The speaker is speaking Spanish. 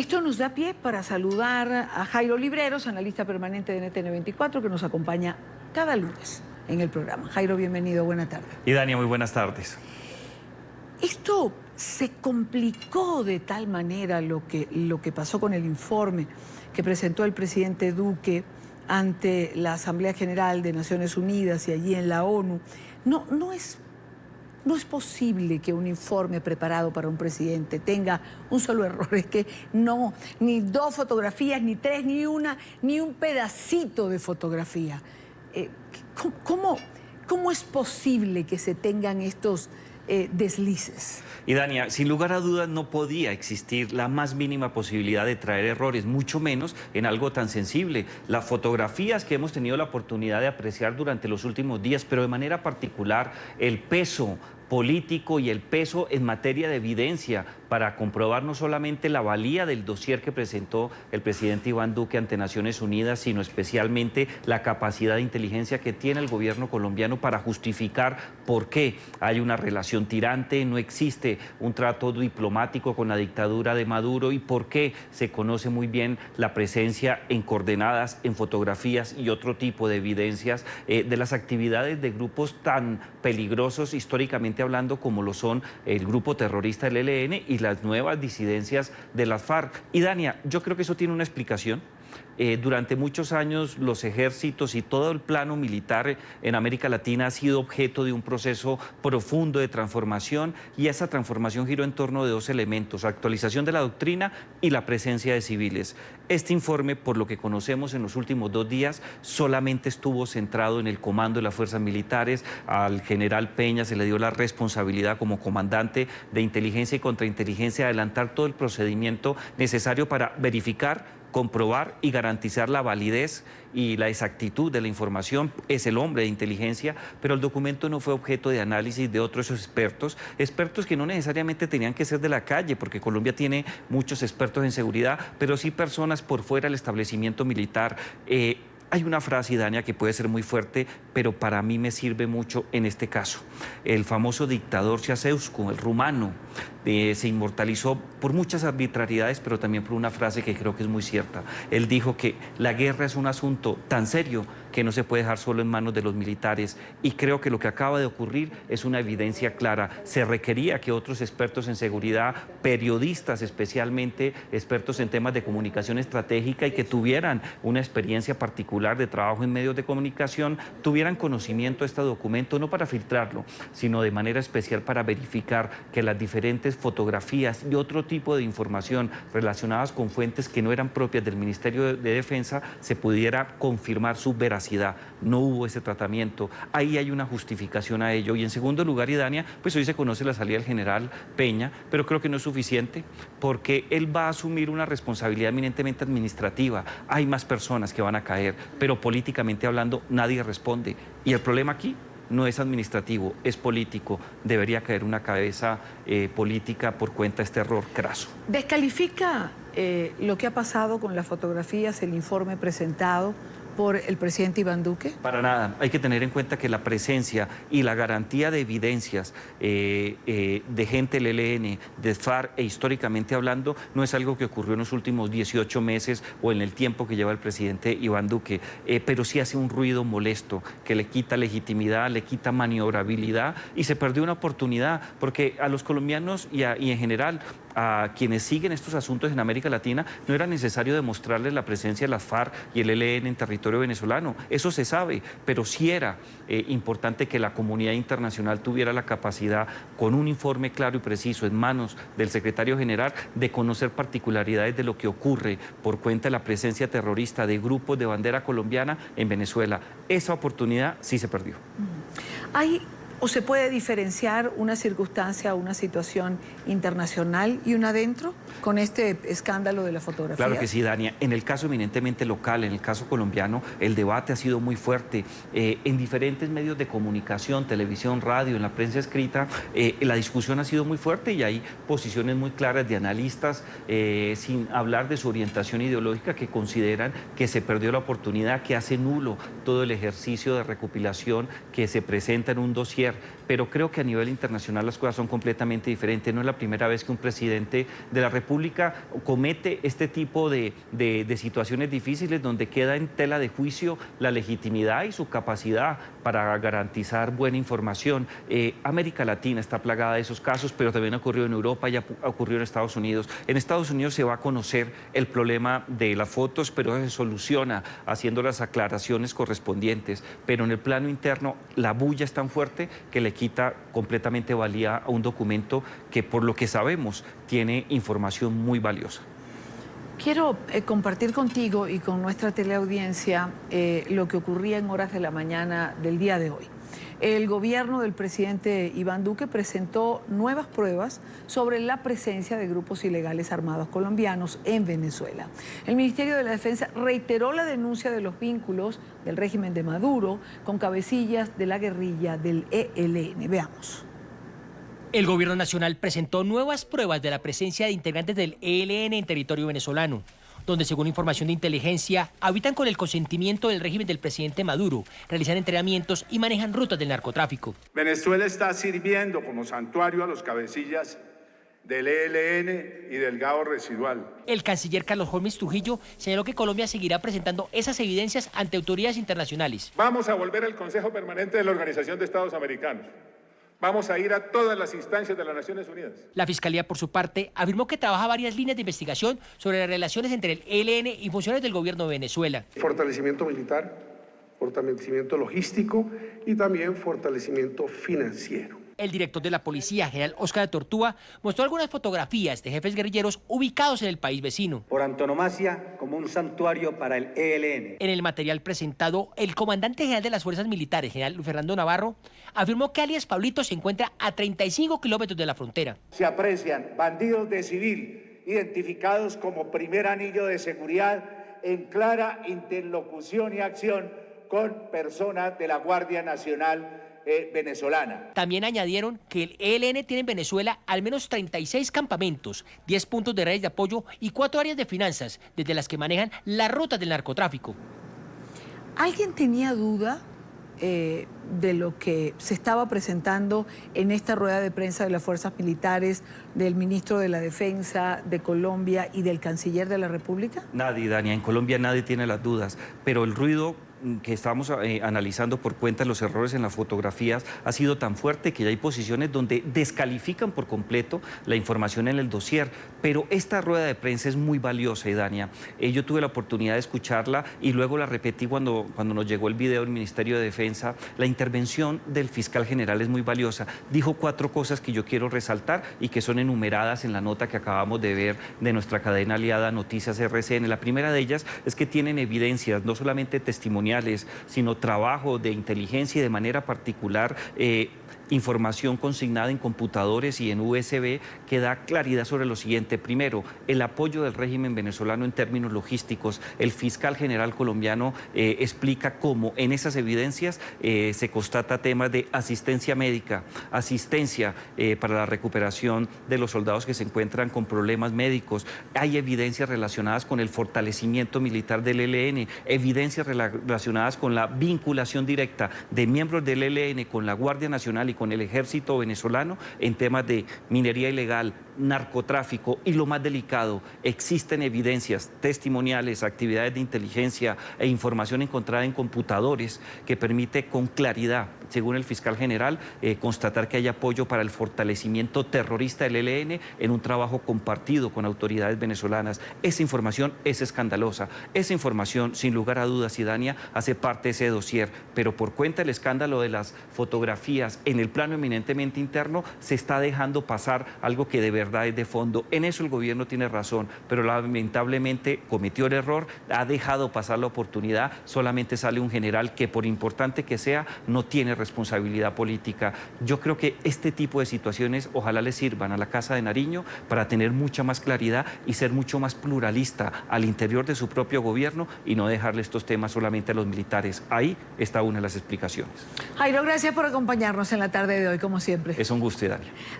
Esto nos da pie para saludar a Jairo Libreros, analista permanente de NTN24, que nos acompaña cada lunes en el programa. Jairo, bienvenido, buena tarde. Y Dania, muy buenas tardes. Esto se complicó de tal manera lo que pasó con el informe que presentó el presidente Duque ante la Asamblea General de Naciones Unidas y allí en la ONU. No es posible que un informe preparado para un presidente tenga un solo error. Es que no, ni dos fotografías, ni tres, ni una, ni un pedacito de fotografía. ¿Cómo es posible que se tengan estos deslices? Y Dania, sin lugar a dudas no podía existir la más mínima posibilidad de traer errores, mucho menos en algo tan sensible. Las fotografías que hemos tenido la oportunidad de apreciar durante los últimos días, pero de manera particular el peso político y el peso en materia de evidencia para comprobar no solamente la valía del dossier que presentó el presidente Iván Duque ante Naciones Unidas, sino especialmente la capacidad de inteligencia que tiene el gobierno colombiano para justificar por qué hay una relación tirante, no existe un trato diplomático con la dictadura de Maduro y por qué se conoce muy bien la presencia en coordenadas, en fotografías y otro tipo de evidencias de las actividades de grupos tan peligrosos históricamente hablando como lo son el grupo terrorista del ELN y las nuevas disidencias de las FARC. Y Dania, yo creo que eso tiene una explicación. Durante muchos años los ejércitos y todo el plano militar en América Latina ha sido objeto de un proceso profundo de transformación y esa transformación giró en torno de dos elementos: actualización de la doctrina y la presencia de civiles. Este informe, por lo que conocemos en los últimos 2 días, solamente estuvo centrado en el comando de las fuerzas militares. Al general Peña se le dio la responsabilidad como comandante de inteligencia y contrainteligencia de adelantar todo el procedimiento necesario para verificar, comprobar y garantizar la validez y la exactitud de la información. Es el hombre de inteligencia, pero el documento no fue objeto de análisis de otros expertos que no necesariamente tenían que ser de la calle, porque Colombia tiene muchos expertos en seguridad, pero sí personas por fuera del establecimiento militar. Hay una frase, Dania, que puede ser muy fuerte, pero para mí me sirve mucho en este caso. El famoso dictador Ceausescu, el rumano, se inmortalizó por muchas arbitrariedades, pero también por una frase que creo que es muy cierta. Él dijo que la guerra es un asunto tan serio que no se puede dejar solo en manos de los militares, y creo que lo que acaba de ocurrir es una evidencia clara. Se requería que otros expertos en seguridad, periodistas especialmente, expertos en temas de comunicación estratégica y que tuvieran una experiencia particular de trabajo en medios de comunicación, tuvieran conocimiento de este documento, no para filtrarlo, sino de manera especial para verificar que las diferentes fotografías y otro tipo de información relacionadas con fuentes que no eran propias del Ministerio de Defensa se pudiera confirmar su veracidad. No hubo ese tratamiento. Ahí hay una justificación a ello. Y en segundo lugar, y Dania, pues hoy se conoce la salida del general Peña, pero creo que no es suficiente porque él va a asumir una responsabilidad eminentemente administrativa. Hay más personas que van a caer, pero políticamente hablando nadie responde. Y el problema aquí no es administrativo, es político. Debería caer una cabeza política por cuenta de este error craso. ¿Descalifica lo que ha pasado con las fotografías, el informe presentado por el presidente Iván Duque? Para nada. Hay que tener en cuenta que la presencia y la garantía de evidencias de gente del ELN, de FARC e históricamente hablando, no es algo que ocurrió en los últimos 18 meses o en el tiempo que lleva el presidente Iván Duque, pero sí hace un ruido molesto que le quita legitimidad, le quita maniobrabilidad y se perdió una oportunidad, porque a los colombianos y en general a quienes siguen estos asuntos en América Latina no era necesario demostrarles la presencia de las FARC y el ELN en territorio venezolano. Eso se sabe, pero sí era importante que la comunidad internacional tuviera la capacidad, con un informe claro y preciso en manos del secretario general, de conocer particularidades de lo que ocurre por cuenta de la presencia terrorista de grupos de bandera colombiana en Venezuela. Esa oportunidad sí se perdió. Hay ¿O se puede diferenciar una circunstancia, una situación internacional y una dentro con este escándalo de la fotografía? Claro que sí, Dania. En el caso eminentemente local, en el caso colombiano, el debate ha sido muy fuerte. En diferentes medios de comunicación, televisión, radio, en la prensa escrita, la discusión ha sido muy fuerte y hay posiciones muy claras de analistas, sin hablar de su orientación ideológica, que consideran que se perdió la oportunidad, que hace nulo todo el ejercicio de recopilación que se presenta en un dossier dossier, pero creo que a nivel internacional las cosas son completamente diferentes. No es la primera vez que un presidente de la República comete este tipo de situaciones difíciles donde queda en tela de juicio la legitimidad y su capacidad para garantizar buena información. América Latina está plagada de esos casos, pero también ha ocurrido en Europa y ha ocurrido en Estados Unidos. En Estados Unidos se va a conocer el problema de las fotos, pero se soluciona haciendo las aclaraciones correspondientes. Pero en el plano interno, la bulla es tan fuerte que le quita completamente valía a un documento que, por lo que sabemos, tiene información muy valiosa. Quiero compartir contigo y con nuestra teleaudiencia lo que ocurría en horas de la mañana del día de hoy. El gobierno del presidente Iván Duque presentó nuevas pruebas sobre la presencia de grupos ilegales armados colombianos en Venezuela. El Ministerio de la Defensa reiteró la denuncia de los vínculos del régimen de Maduro con cabecillas de la guerrilla del ELN. Veamos. El gobierno nacional presentó nuevas pruebas de la presencia de integrantes del ELN en territorio venezolano, donde, según información de inteligencia, habitan con el consentimiento del régimen del presidente Maduro, realizan entrenamientos y manejan rutas del narcotráfico. Venezuela está sirviendo como santuario a los cabecillas del ELN y del GAO residual. El canciller Carlos Holmes Trujillo señaló que Colombia seguirá presentando esas evidencias ante autoridades internacionales. Vamos a volver al Consejo Permanente de la Organización de Estados Americanos. Vamos a ir a todas las instancias de las Naciones Unidas. La Fiscalía, por su parte, afirmó que trabaja varias líneas de investigación sobre las relaciones entre el ELN y funcionarios del gobierno de Venezuela. Fortalecimiento militar, fortalecimiento logístico y también fortalecimiento financiero. El director de la policía, general Óscar Tortúa, mostró algunas fotografías de jefes guerrilleros ubicados en el país vecino. Por antonomasia, como un santuario para el ELN. En el material presentado, el comandante general de las Fuerzas Militares, general Luis Fernando Navarro, afirmó que alias Pablito se encuentra a 35 kilómetros de la frontera. Se aprecian bandidos de civil identificados como primer anillo de seguridad en clara interlocución y acción con personas de la Guardia Nacional venezolana. También añadieron que el ELN tiene en Venezuela al menos 36 campamentos, 10 puntos de redes de apoyo y 4 áreas de finanzas, desde las que manejan las rutas del narcotráfico. ¿Alguien tenía duda de lo que se estaba presentando en esta rueda de prensa de las fuerzas militares, del ministro de la Defensa de Colombia y del canciller de la República? Nadie, Dania, en Colombia nadie tiene las dudas, pero el ruido que estamos analizando por cuenta de los errores en las fotografías ha sido tan fuerte que ya hay posiciones donde descalifican por completo la información en el dossier. Pero esta rueda de prensa es muy valiosa, Dania. Yo tuve la oportunidad de escucharla y luego la repetí cuando nos llegó el video del Ministerio de Defensa. La intervención del fiscal general es muy valiosa. Dijo 4 cosas que yo quiero resaltar y que son enumeradas en la nota que acabamos de ver de nuestra cadena aliada Noticias RCN. La primera de ellas es que tienen evidencias, no solamente testimoniales, sino trabajo de inteligencia y de manera particular información consignada en computadores y en USB que da claridad sobre lo siguiente. Primero, el apoyo del régimen venezolano en términos logísticos. El fiscal general colombiano explica cómo en esas evidencias se constata temas de asistencia médica, asistencia para la recuperación de los soldados que se encuentran con problemas médicos. Hay evidencias relacionadas con el fortalecimiento militar del ELN, evidencias relacionadas con la vinculación directa de miembros del ELN con la Guardia Nacional y con el ejército venezolano en temas de minería ilegal, narcotráfico y lo más delicado, existen evidencias testimoniales, actividades de inteligencia e información encontrada en computadores que permite con claridad, según el fiscal general, constatar que hay apoyo para el fortalecimiento terrorista del ELN en un trabajo compartido con autoridades venezolanas. Esa información es escandalosa. Esa información, sin lugar a dudas, Dania, hace parte de ese dossier, pero por cuenta del escándalo de las fotografías en el plano eminentemente interno, se está dejando pasar algo que de verdad es de fondo. En eso el gobierno tiene razón, pero lamentablemente cometió el error, ha dejado pasar la oportunidad, solamente sale un general que, por importante que sea, no tiene responsabilidad política. Yo creo que este tipo de situaciones ojalá le sirvan a la Casa de Nariño para tener mucha más claridad y ser mucho más pluralista al interior de su propio gobierno y no dejarle estos temas solamente a los militares. Ahí está una de las explicaciones. Jairo, gracias por acompañarnos en la tarde de hoy, como siempre. Es un gusto, Dani.